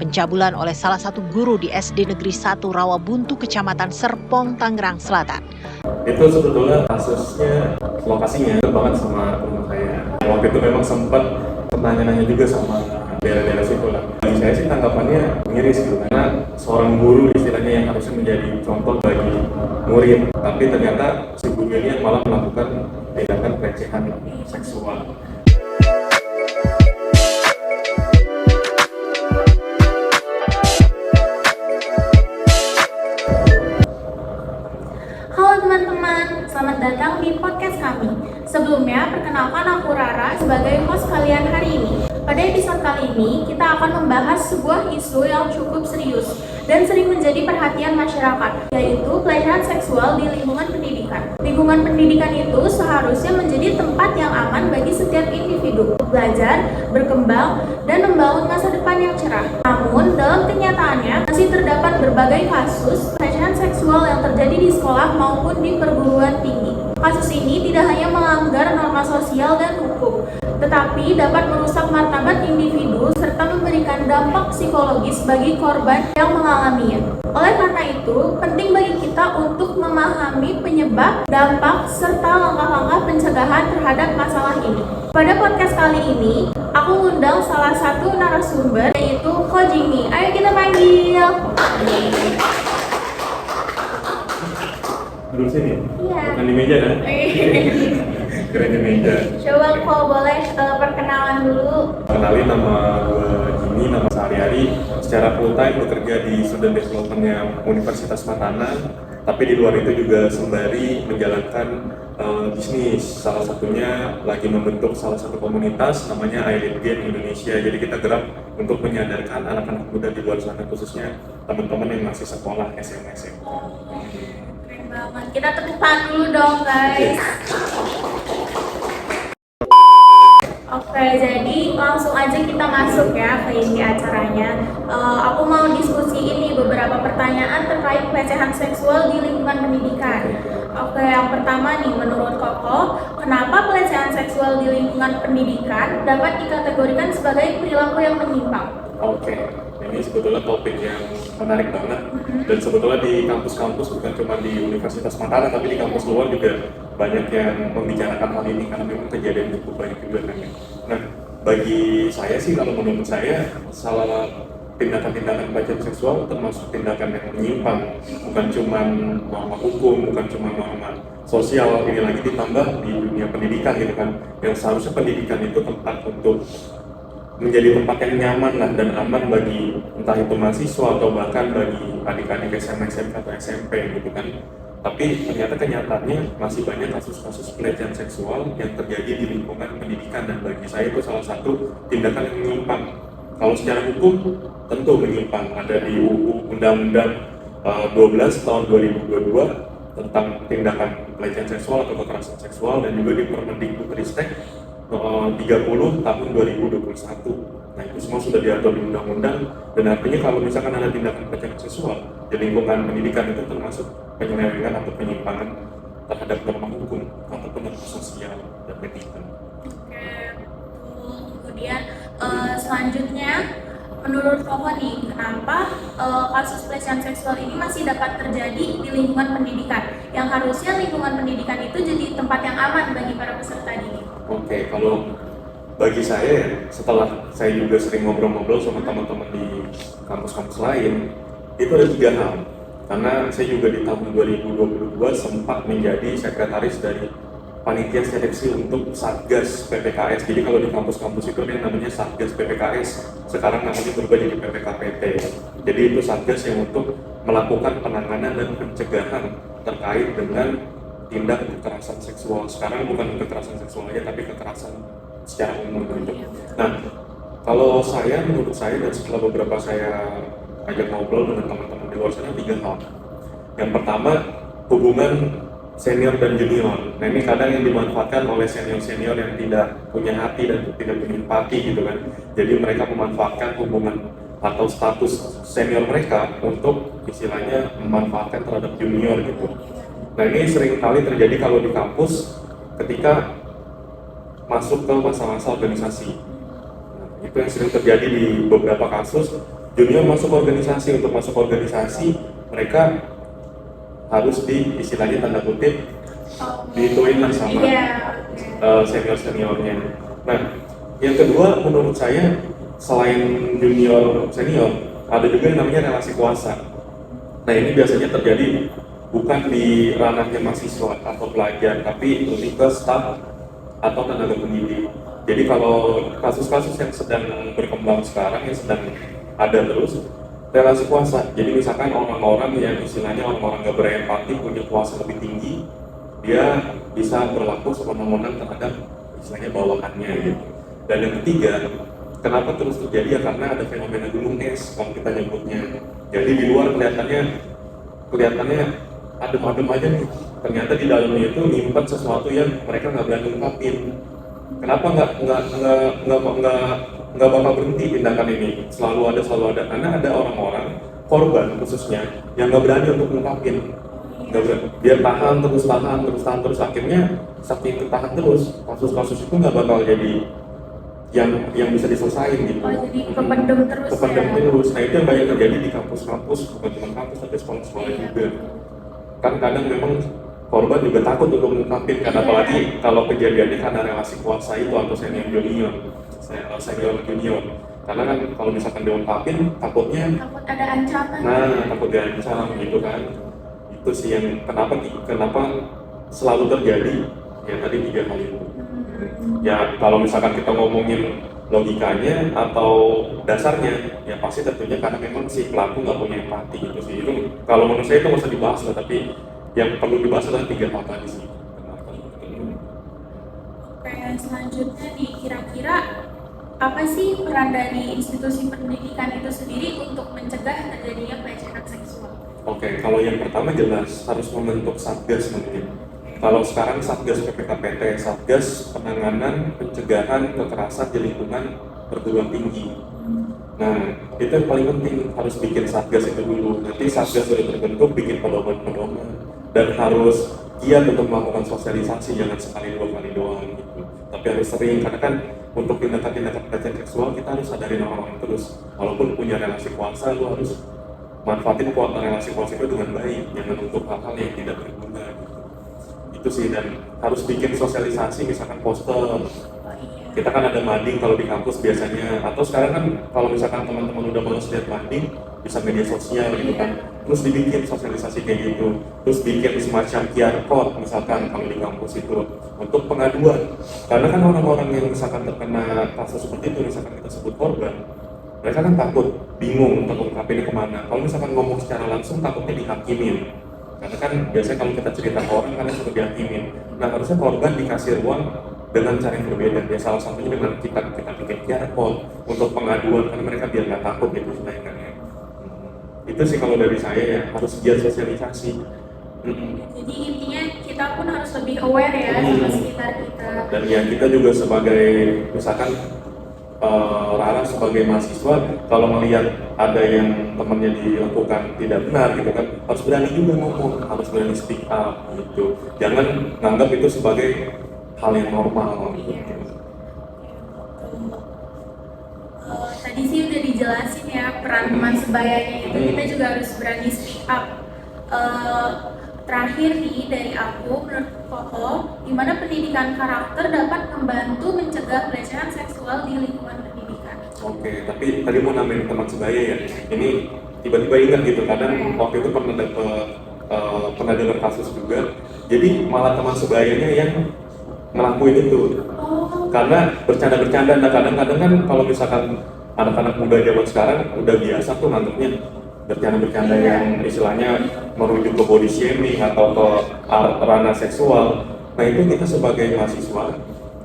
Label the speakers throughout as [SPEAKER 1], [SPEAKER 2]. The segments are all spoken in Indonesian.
[SPEAKER 1] pencabulan oleh salah satu guru di SD Negeri 1 Rawabuntu, Kecamatan Serpong, Tangerang Selatan.
[SPEAKER 2] Itu sebetulnya kasusnya, lokasinya dekat banget sama rumah saya. Waktu itu memang sempat nanya-nanya juga sama daerah-daerah situ lah. Bagi saya sih tanggapannya miris gitu, karena seorang guru istilahnya yang harusnya menjadi contoh bagi murid, tapi ternyata si guru ini malah melakukan tindakan pelecehan seksual.
[SPEAKER 3] Halo teman-teman, selamat datang di podcast kami. Sebelumnya, perkenalkan aku Rara sebagai host kalian hari ini. Pada episode kali ini, kita akan membahas sebuah isu yang cukup serius dan sering menjadi perhatian masyarakat, yaitu pelecehan seksual di lingkungan pendidikan. Lingkungan pendidikan itu seharusnya menjadi tempat yang aman bagi setiap individu, belajar, berkembang, dan membangun masa depan yang cerah. Namun, dalam kenyataannya, masih terdapat berbagai kasus pelecehan seksual yang terjadi di sekolah maupun di perguruan tinggi. Kasus ini tidak hanya melanggar norma sosial dan hukum, tetapi dapat merusak martabat individu serta memberikan dampak psikologis bagi korban yang mengalaminya. Oleh karena itu, penting bagi kita untuk memahami penyebab, dampak, serta langkah-langkah pencegahan terhadap masalah ini. Pada podcast kali ini, aku ngundang salah satu narasumber, yaitu Ko Jimmy. Ayo kita panggil.
[SPEAKER 2] Duduk sini?
[SPEAKER 3] Iya.
[SPEAKER 2] Bukan di meja kan? Keren di meja.
[SPEAKER 3] Coba Ko boleh perkenalan dulu.
[SPEAKER 2] Kenalin, nama gue Jimmy, nama sehari-hari secara full time bekerja di Student Development-nya Universitas Mataram, tapi di luar itu juga sembari menjalankan bisnis. Salah satunya lagi membentuk salah satu komunitas namanya Island Game Indonesia. Jadi kita gerak untuk menyadarkan anak-anak muda di luar sana, khususnya teman-teman yang masih sekolah SMA.
[SPEAKER 3] Keren banget. Kita tepuk tangan dulu dong guys. Oke, jadi langsung aja kita masuk ya ke inti acaranya. Aku mau diskusi ini beberapa pertanyaan terkait pelecehan seksual di lingkungan pendidikan. Oke, yang pertama nih, menurut Koko, kenapa pelecehan seksual di lingkungan pendidikan dapat dikategorikan sebagai perilaku yang menyimpang?
[SPEAKER 2] Oke, ini sebetulnya topik yang menarik banget, dan sebetulnya di kampus-kampus bukan cuma di Universitas Mataram, tapi di kampus luar juga banyak yang membicarakan hal ini karena memang kejadian cukup banyak juga kan ya. Nah, bagi saya sih, kalau menurut saya, salah tindakan-tindakan pelecehan seksual termasuk tindakan yang menyimpang, bukan cuma norma hukum, bukan cuma norma sosial, ini lagi ditambah di dunia pendidikan gitu kan, yang seharusnya pendidikan itu tempat untuk menjadi tempat yang nyaman lah dan aman bagi entah itu mahasiswa atau bahkan bagi adik-adik SMA, SMK atau SMP gitu kan. Tapi ternyata kenyataannya masih banyak kasus-kasus pelecehan seksual yang terjadi di lingkungan pendidikan, dan bagi saya itu salah satu tindakan yang menyimpang. Kalau secara hukum tentu menyimpang, ada di UU Undang-Undang 12 tahun 2022 tentang tindakan pelecehan seksual atau kekerasan seksual, dan juga di Permendikbudristek 30 tahun 2021. Nah, itu semua sudah diatur di undang-undang, dan artinya kalau misalkan ada tindakan pelecehan seksual di lingkungan pendidikan, itu termasuk penyelewengan atau penyimpangan terhadap norma hukum ataupun norma sosial dan pendidikan.
[SPEAKER 3] Oke, betul. Kemudian selanjutnya, menurut Koko nih, kenapa kasus pelecehan seksual ini masih dapat terjadi di lingkungan pendidikan? Yang harusnya lingkungan pendidikan itu jadi tempat yang aman bagi para peserta didik.
[SPEAKER 2] Oke, kalau bagi saya, setelah saya juga sering ngobrol-ngobrol sama teman-teman di kampus-kampus lain, itu ada 3 hal. Karena saya juga di tahun 2022 sempat menjadi sekretaris dari panitia seleksi untuk Satgas PPKS. Jadi kalau di kampus-kampus itu ada yang namanya Satgas PPKS, sekarang namanya berubah jadi PPKPT. Jadi itu Satgas yang untuk melakukan penanganan dan pencegahan terkait dengan tindak kekerasan seksual. Sekarang bukan kekerasan seksual aja, tapi kekerasan secara umum gitu. Nah, kalau saya, menurut saya, dan setelah beberapa saya ajak ngobrol dengan teman-teman di luar sana, 3 hal. Yang pertama, hubungan senior dan junior. Nah, ini kadang yang dimanfaatkan oleh senior-senior yang tidak punya hati dan tidak punya empati gitu kan. Jadi mereka memanfaatkan hubungan atau status senior mereka untuk istilahnya memanfaatkan terhadap junior gitu. Nah, ini sering kali terjadi kalau di kampus ketika masuk ke masa-masa organisasi. Nah, itu yang sering terjadi di beberapa kasus. junior masuk organisasi. Untuk masuk organisasi mereka harus istilahnya tanda kutip dituin lah sama senior-seniornya. Nah, yang kedua menurut saya selain junior senior ada juga yang namanya relasi kuasa. Nah, ini biasanya terjadi bukan di ranahnya mahasiswa atau pelajar, tapi lebih ke staf atau tenaga pendidik. Jadi kalau kasus-kasus yang sedang berkembang sekarang, yang sedang ada terus, relasi kuasa. Jadi misalkan orang-orang yang istilahnya orang-orang nggak berempati, punya kuasa lebih tinggi, dia bisa berlaku sewenang-wenang terhadap istilahnya bawahannya gitu. Dan yang ketiga, kenapa terus terjadi ya karena ada fenomena gunung es kalau kita nyebutnya. Jadi di luar kelihatannya adem-adem aja nih. Ternyata di dalamnya itu nyimpan sesuatu yang mereka nggak berani ungkapin. Kenapa nggak bakal berhenti tindakan ini? Selalu ada karena ada orang-orang korban khususnya yang nggak berani untuk ngungkapin. Dia tahan terus akhirnya saking ketahan terus kasus-kasus itu nggak bakal jadi yang bisa diselesaikan gitu.
[SPEAKER 3] Jadi kependem terus.
[SPEAKER 2] Terus. Nah, itu yang banyak terjadi di kampus-kampus, bukan cuma kampus tapi sekolah-sekolah juga. Kan kadang memang korban juga takut untuk mengungkapin kan, apalagi kalau kejadiannya karena relasi kuasa itu atau senior junior. Karena kan kalau misalkan diungkapin takut
[SPEAKER 3] ada ancaman.
[SPEAKER 2] Takut diancam gitu kan. Itu sih yang kenapa selalu terjadi ya tadi 3 hal itu. Ya kalau misalkan kita ngomongin logikanya atau dasarnya, ya pasti tentunya karena memang si pelaku nggak punya empati gitu sih. Itu kalau menurut saya itu nggak usah dibahas lah, tapi yang perlu dibahas adalah 3 hal tadi sih.
[SPEAKER 3] Oke, selanjutnya nih kira-kira apa sih peran dari institusi pendidikan itu sendiri untuk mencegah terjadinya pelecehan seksual?
[SPEAKER 2] Oke, kalau yang pertama jelas harus membentuk satgas mungkin. Kalau sekarang Satgas PPKPT, Satgas Penanganan Pencegahan Kekerasan di Lingkungan Perguruan Tinggi. Nah, itu yang paling penting, harus bikin Satgas itu dulu. Nanti Satgas sudah terbentuk, bikin pedoman-pedoman, dan harus giat untuk melakukan sosialisasi, jangan sekali 2 kali doang gitu. Tapi harus sering, karena kan untuk tindakan-tindakan pelecehan seksual kita harus sadarin orang-orang terus. Walaupun punya relasi kuasa, lu harus manfaatin relasi kuasa itu dengan baik, jangan untuk hal-hal yang tidak berguna gitu. Itu sih, dan harus bikin sosialisasi, misalkan poster. Kita kan ada mading kalau di kampus biasanya, atau sekarang kan kalau misalkan teman-teman udah males lihat mading, bisa media sosial gitu kan, terus dibikin sosialisasi kayak gitu, terus bikin semacam QR code misalkan kalau di kampus itu untuk pengaduan. Karena kan orang-orang yang misalkan terkena kasus seperti itu, misalkan kita sebut korban, mereka kan takut, bingung untuk ungkapinnya kemana. Kalau misalkan ngomong secara langsung takutnya dihakimin. Karena kan biasanya kalau kita cerita ke orang kan sudah dihakimin. Nah, harusnya korban dikasih ruang dengan cara yang berbeda. Ya salah satunya dengan kita bikin QR code untuk pengaduan, karena mereka biar nggak takut gitu sebenarnya. Itu sih kalau dari saya ya, harus giat sosialisasi.
[SPEAKER 3] Jadi intinya kita pun harus lebih aware ya sama sekitar kita.
[SPEAKER 2] Dan ya kita juga sebagai misalkan Rara sebagai mahasiswa, kalau melihat ada yang temannya dilakukan tidak benar gitu kan, harus berani juga ngomong, harus berani speak up gitu. Jangan nganggap itu sebagai hal yang normal gitu.
[SPEAKER 3] Tadi sih udah dijelasin ya peran teman sebayanya itu, kita juga harus berani speak up. Terakhir nih dari aku, menurut Koko, gimana pendidikan karakter dapat membantu mencegah pelecehan seksual di lingkungan pendidikan?
[SPEAKER 2] Oke, tapi tadi mau nambahin teman sebaya ya. Ini tiba-tiba ingat gitu, kadang waktu itu pernah dengar kasus juga. Jadi malah teman sebayanya yang ngelakuin itu. Karena bercanda-bercanda, nah kadang-kadang kan kalau misalkan anak-anak muda zaman sekarang udah biasa tuh nganggapnya bercanda-bercanda yang istilahnya merujuk ke body shaming atau ke ranah seksual. Nah itu kita sebagai mahasiswa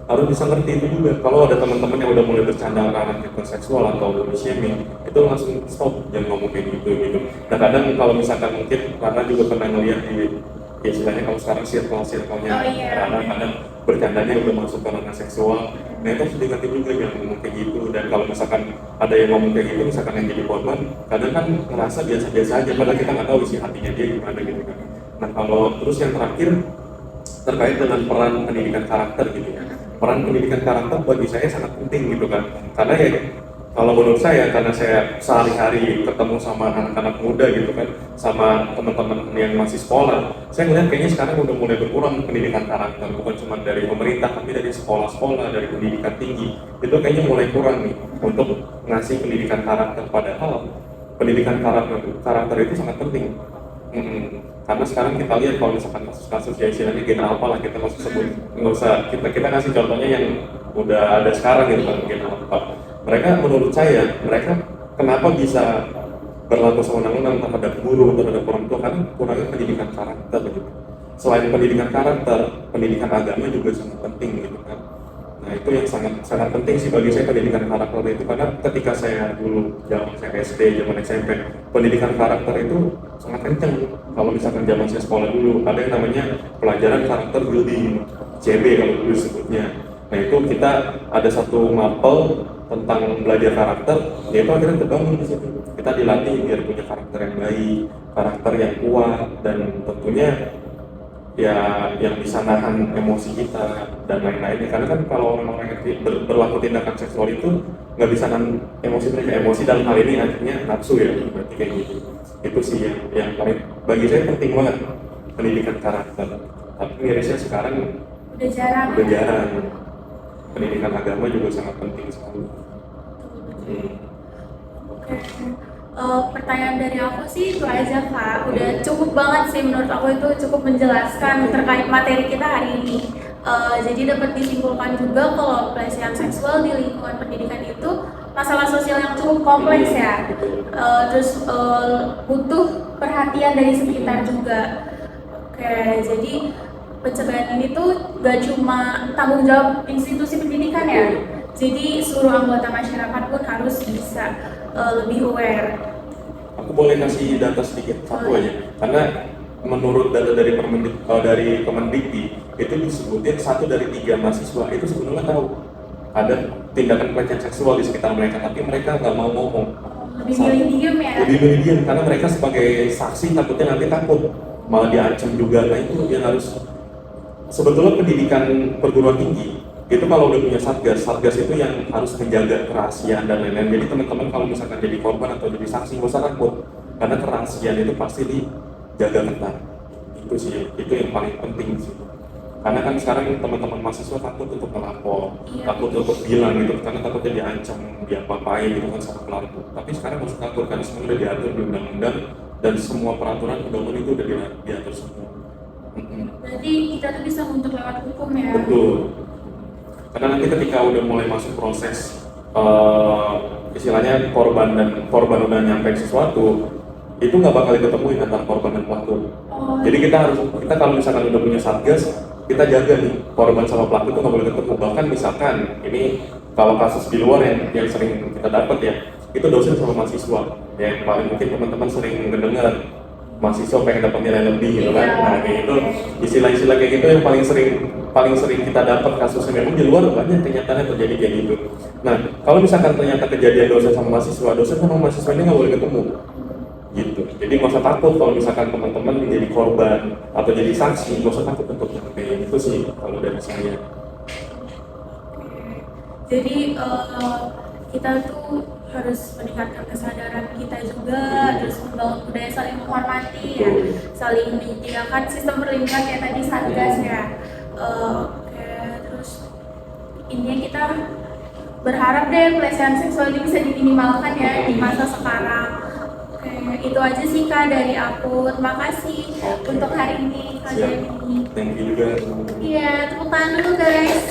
[SPEAKER 2] harus bisa ngerti itu juga. Kalau ada teman-teman yang udah mulai bercanda ranah seksual atau body shaming, itu langsung stop, jangan ngomong kayak gitu. Nah kadang kalau misalkan mungkin karena juga pernah ngeliat di istilahnya kalau sekarang circle-nya ranah, kadang bercandanya udah masuk ke ranah seksual. Nah itu harus diingetin juga, jangan ngomong kayak gitu. Dan kalau misalkan ada yang ngomong kayak gitu, misalkan yang jadi korban, kadang kan ngerasa biasa-biasa aja, padahal kita nggak tahu isi hatinya dia gimana gitu kan. Nah kalau terus yang terakhir terkait dengan peran pendidikan karakter gitu ya. Peran pendidikan karakter bagi saya sangat penting gitu kan, karena ya Kalau menurut saya, karena saya sehari-hari ketemu sama anak-anak muda gitu kan, sama teman-teman yang masih sekolah, saya melihat kayaknya sekarang udah mulai berkurang pendidikan karakter, bukan cuma dari pemerintah, tapi dari sekolah-sekolah, dari pendidikan tinggi, itu kayaknya mulai kurang nih untuk ngasih pendidikan karakter. Padahal pendidikan karakter itu sangat penting. Karena sekarang kita lihat kalau misalkan kasus-kasus ya istilahnya gen alpha lah kita masuk sebut, nggak usah kita kasih contohnya yang udah ada sekarang gitu kan, gen alpha. Mereka menurut saya, mereka kenapa bisa berlaku sewenang-wenang terhadap guru, terhadap orang tua, karena kurangnya pendidikan karakter gitu. Selain pendidikan karakter, pendidikan agama juga sangat penting gitu kan. Nah itu yang sangat penting sih bagi saya, pendidikan karakter itu, karena ketika saya dulu zaman saya SD, zaman SMP, pendidikan karakter itu sangat kenceng. Kalau misalkan zaman saya sekolah dulu, ada yang namanya pelajaran karakter building, CB kalau dulu disebutnya. Nah itu kita ada satu mapel tentang belajar karakter, yaitu akhirnya terbangun di situ. Kita dilatih biar punya karakter yang baik, karakter yang kuat, dan tentunya ya yang bisa nahan emosi kita dan lain-lainnya. Karena kan kalau orang-orang yang berlaku tindakan seksual itu nggak bisa nahan emosi mereka. Emosi dalam hal ini akhirnya nafsu ya, berarti kayak gitu. Itu sih yang paling bagi saya penting banget, pendidikan karakter. Tapi mirisnya sekarang
[SPEAKER 3] Udah jarang.
[SPEAKER 2] Pendidikan agama juga sangat penting sekali.
[SPEAKER 3] Oke. Pertanyaan dari aku sih itu aja Kak, udah cukup banget sih menurut aku, itu cukup menjelaskan terkait materi kita hari ini. Jadi dapat disimpulkan juga kalau pelecehan seksual di lingkungan pendidikan itu masalah sosial yang cukup kompleks ya. Terus butuh perhatian dari sekitar juga. Oke, jadi pencegahan ini tuh gak cuma tanggung jawab institusi pendidikan ya, jadi seluruh anggota masyarakat pun harus bisa lebih aware.
[SPEAKER 2] Aku boleh kasih data sedikit satu aja, karena menurut data dari Kemendikti itu disebutin 1 dari 3 mahasiswa itu sebenarnya tahu ada tindakan pelecehan seksual di sekitar mereka, tapi mereka nggak mau ngomong.
[SPEAKER 3] Lebih milih diem ya?
[SPEAKER 2] Lebih milih diem, karena mereka sebagai saksi takutnya nanti takut, malah diancam juga. Nah itu yang harus, sebetulnya pendidikan perguruan tinggi itu kalau udah punya satgas itu yang harus menjaga kerahasiaan dan lain-lain. Jadi teman-teman kalau misalkan jadi korban atau jadi saksi nggak usah takut, karena kerahasiaan itu pasti dijaga ketat. Itu sih, itu yang paling penting sih. Karena kan sekarang teman-teman mahasiswa takut untuk melapor, takut untuk bilang gitu, karena takutnya diancam, diapa-apain gitu kan sama pelaku. Tapi sekarang nggak usah takut, karena semua udah diatur di undang-undang dan semua peraturan undang-undang itu udah diatur semua.
[SPEAKER 3] Berarti kita tuh bisa untuk lewat hukum ya?
[SPEAKER 2] Betul. Karena nanti ketika udah mulai masuk proses istilahnya korban udah nyampe sesuatu, itu nggak bakal diketemuin antara korban dan pelaku. Jadi kita kalau misalkan udah punya satgas, kita jaga nih korban sama pelaku itu nggak boleh ketemu. Bahkan misalkan ini kalau kasus di luar yang sering kita dapat ya, itu dosen sama mahasiswa. Yang paling mungkin teman-teman sering mendengar mahasiswa pengen dapat nilai lebih gitu kan. Nah kayak itu istilah-istilah kayak gitu yang paling sering kita dapat kasusnya. Memang di luar banyak kenyataannya terjadi kayak gitu. Nah kalau misalkan ternyata kejadian dosen sama mahasiswa ini nggak boleh ketemu gitu. Jadi nggak usah takut kalau misalkan teman-teman menjadi korban atau jadi saksi, nggak usah takut untuk nyampe. Itu sih kalau dari saya.
[SPEAKER 3] Jadi kita tuh harus meningkatkan kesadaran kita juga, terus membangun budaya saling menghormati ya, saling menyediakan sistem perlindungan kayak tadi satgas ya. Oke, terus intinya kita berharap deh pelecehan seksual ini bisa diminimalkan ya di masa sekarang. Oke, itu aja sih Kak dari aku. Terima kasih untuk hari ini Kak Jenny.
[SPEAKER 2] Thank you juga.
[SPEAKER 3] Iya, tepuk tangan dulu guys.